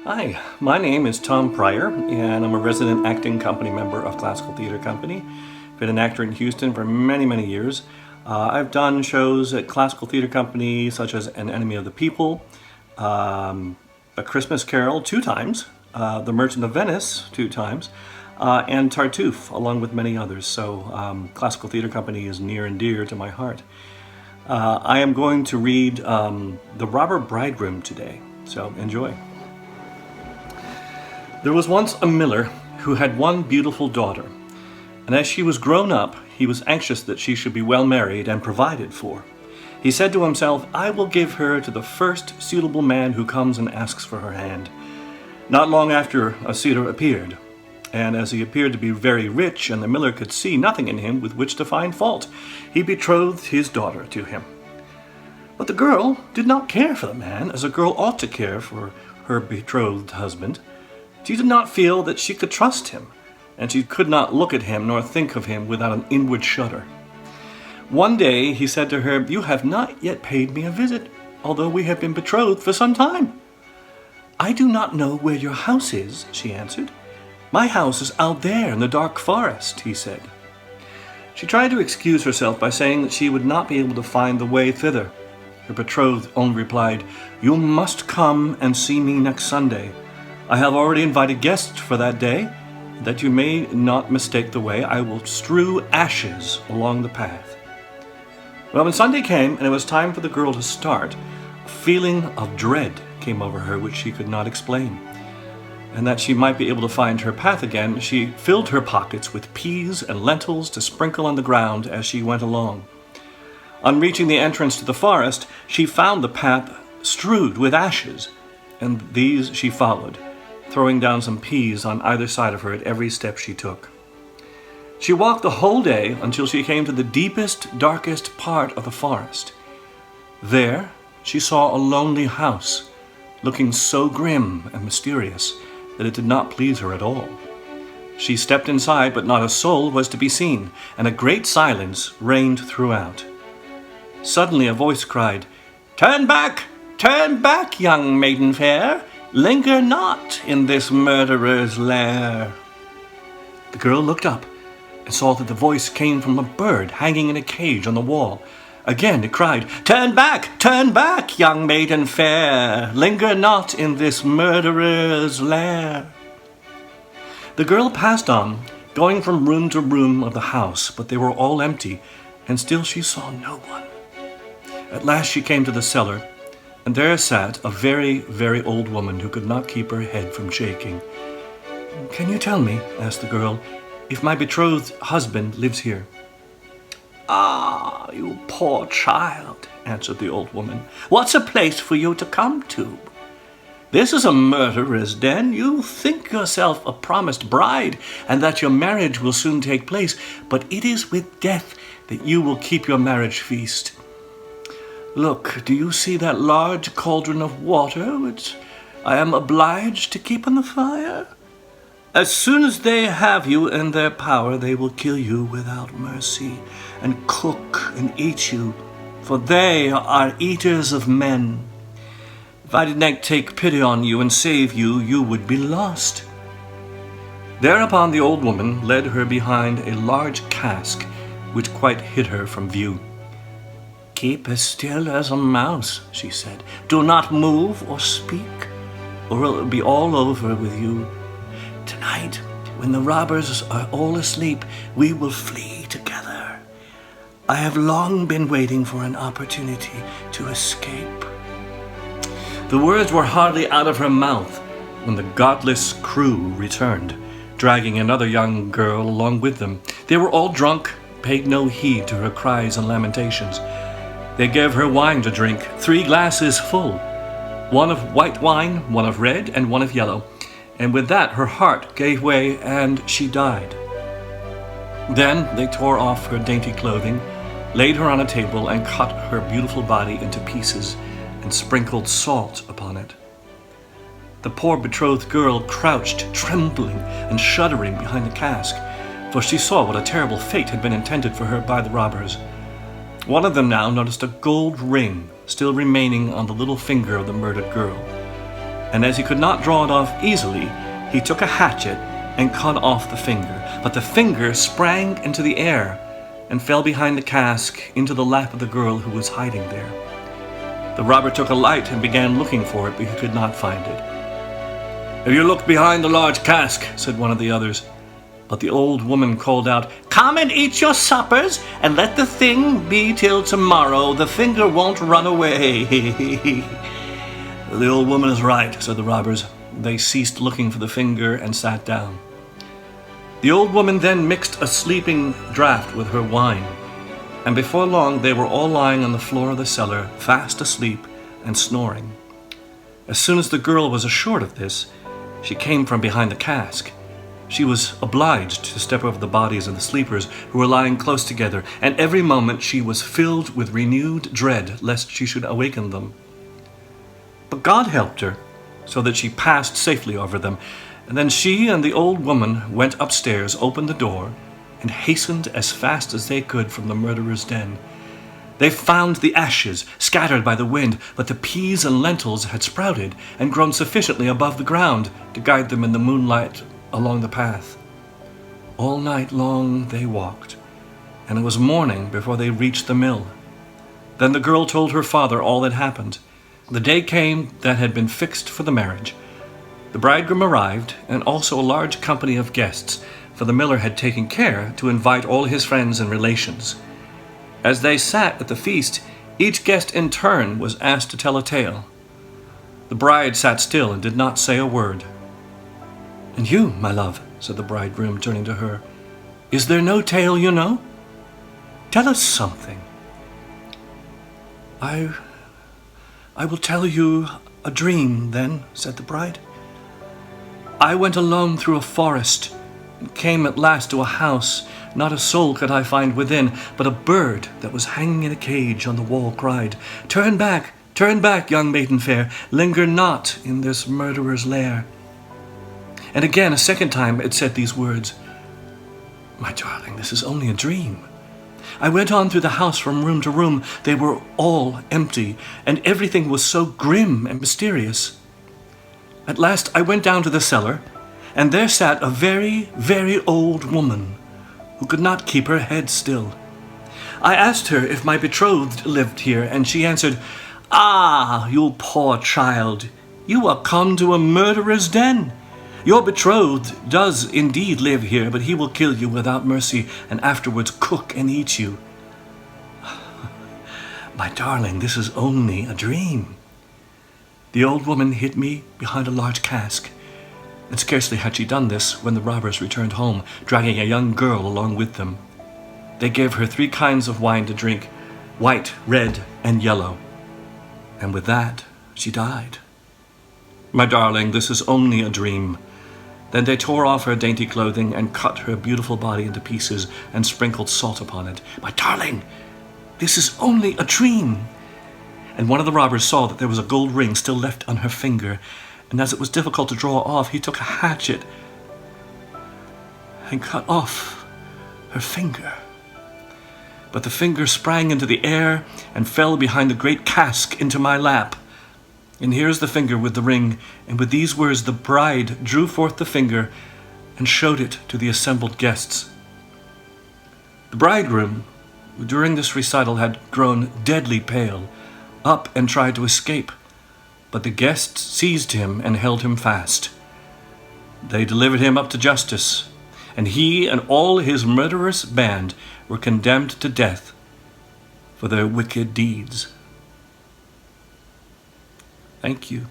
Hi, my name is Tom Pryor, and I'm a resident acting company member of Classical Theater Company. Been an actor in Houston for many, many years. I've done shows at Classical Theater Company such as An Enemy of the People, A Christmas Carol 2 times, The Merchant of Venice 2 times, and Tartuffe, along with many others. So Classical Theater Company is near and dear to my heart. I am going to read the robber Bridegroom today, so enjoy. There was once a miller who had one beautiful daughter, and as she was grown up, he was anxious that she should be well married and provided for. He said to himself, "I will give her to the first suitable man who comes and asks for her hand." Not long after, a suitor appeared, and as he appeared to be very rich and the miller could see nothing in him with which to find fault, he betrothed his daughter to him. But the girl did not care for the man as a girl ought to care for her betrothed husband. She did not feel that she could trust him, and she could not look at him nor think of him without an inward shudder. One day he said to her, "You have not yet paid me a visit, although we have been betrothed for some time." "I do not know where your house is," she answered. "My house is out there in the dark forest," he said. She tried to excuse herself by saying that she would not be able to find the way thither. Her betrothed only replied, "You must come and see me next Sunday. I have already invited guests for that day. That you may not mistake the way, I will strew ashes along the path." Well, when Sunday came and it was time for the girl to start, a feeling of dread came over her which she could not explain. And that she might be able to find her path again, she filled her pockets with peas and lentils to sprinkle on the ground as she went along. On reaching the entrance to the forest, she found the path strewed with ashes, and these she followed, throwing down some peas on either side of her at every step she took. She walked the whole day until she came to the deepest, darkest part of the forest. There she saw a lonely house, looking so grim and mysterious that it did not please her at all. She stepped inside, but not a soul was to be seen, and a great silence reigned throughout. Suddenly a voice cried, turn back, young maiden fair! Linger not in this murderer's lair." The girl looked up and saw that the voice came from a bird hanging in a cage on the wall. Again it cried, turn back, young maiden fair! Linger not in this murderer's lair." The girl passed on, going from room to room of the house, but they were all empty, and still she saw no one. At last she came to the cellar, and there sat a very, very old woman who could not keep her head from shaking. "Can you tell me," asked the girl, "if my betrothed husband lives here?" "Ah, you poor child," answered the old woman. "What's a place for you to come to? This is a murderer's den. You think yourself a promised bride, and that your marriage will soon take place, but it is with death that you will keep your marriage feast. Look, do you see that large cauldron of water which I am obliged to keep on the fire? As soon as they have you in their power, they will kill you without mercy, and cook and eat you, for they are eaters of men. If I did not take pity on you and save you, you would be lost." Thereupon the old woman led her behind a large cask, which quite hid her from view. "Keep as still as a mouse," she said. "Do not move or speak, or it will be all over with you. Tonight, when the robbers are all asleep, we will flee together. I have long been waiting for an opportunity to escape." The words were hardly out of her mouth when the godless crew returned, dragging another young girl along with them. They were all drunk, paid no heed to her cries and lamentations. They gave her wine to drink, 3 glasses full, one of white wine, one of red, and one of yellow, and with that her heart gave way and she died. Then they tore off her dainty clothing, laid her on a table, and cut her beautiful body into pieces and sprinkled salt upon it. The poor betrothed girl crouched, trembling and shuddering behind the cask, for she saw what a terrible fate had been intended for her by the robbers. One of them now noticed a gold ring still remaining on the little finger of the murdered girl. and as he could not draw it off easily, he took a hatchet and cut off the finger. But the finger sprang into the air and fell behind the cask into the lap of the girl who was hiding there. The robber took a light and began looking for it, but he could not find it. "Have you looked behind the large cask?" said one of the others. But the old woman called out, "Come and eat your suppers, and let the thing be till tomorrow. The finger won't run away." "The old woman is right," said the robbers. They ceased looking for the finger and sat down. The old woman then mixed a sleeping draught with her wine, and before long they were all lying on the floor of the cellar, fast asleep and snoring. As soon as the girl was assured of this, she came from behind the cask. She was obliged to step over the bodies of the sleepers who were lying close together, and every moment she was filled with renewed dread lest she should awaken them. But God helped her, so that she passed safely over them, and then she and the old woman went upstairs, opened the door, and hastened as fast as they could from the murderer's den. They found the ashes scattered by the wind, but the peas and lentils had sprouted and grown sufficiently above the ground to guide them in the moonlight along the path. All night long they walked, and it was morning before they reached the mill. Then the girl told her father all that happened. The day came that had been fixed for the marriage. The bridegroom arrived, and also a large company of guests, for the miller had taken care to invite all his friends and relations. As they sat at the feast, each guest in turn was asked to tell a tale. The bride sat still and did not say a word. "And you, my love," said the bridegroom, turning to her, "is there no tale you know? Tell us something." I will tell you a dream, then," said the bride. "I went alone through a forest, and came at last to a house. Not a soul could I find within, but a bird that was hanging in a cage on the wall cried, 'Turn back, young maiden fair, linger not in this murderer's lair.' And again, a second time, it said these words, 'My darling, this is only a dream.' I went on through the house from room to room. They were all empty, and everything was so grim and mysterious. At last I went down to the cellar, and there sat a very, very old woman who could not keep her head still. I asked her if my betrothed lived here, and she answered, 'Ah, you poor child, you are come to a murderer's den. Your betrothed does indeed live here, but he will kill you without mercy, and afterwards cook and eat you.' My darling, this is only a dream." The old woman hid me behind a large cask, and scarcely had she done this when the robbers returned home, dragging a young girl along with them. They gave her 3 kinds of wine to drink, white, red, and yellow, and with that she died. My darling, this is only a dream. Then they tore off her dainty clothing and cut her beautiful body into pieces and sprinkled salt upon it. My darling, this is only a dream. And one of the robbers saw that there was a gold ring still left on her finger, and as it was difficult to draw off, he took a hatchet and cut off her finger. But the finger sprang into the air and fell behind the great cask into my lap. And here's the finger with the ring, and with these words the bride drew forth the finger and showed it to the assembled guests. The bridegroom, who during this recital had grown deadly pale, up and tried to escape, but the guests seized him and held him fast. They delivered him up to justice, and he and all his murderous band were condemned to death for their wicked deeds. Thank you.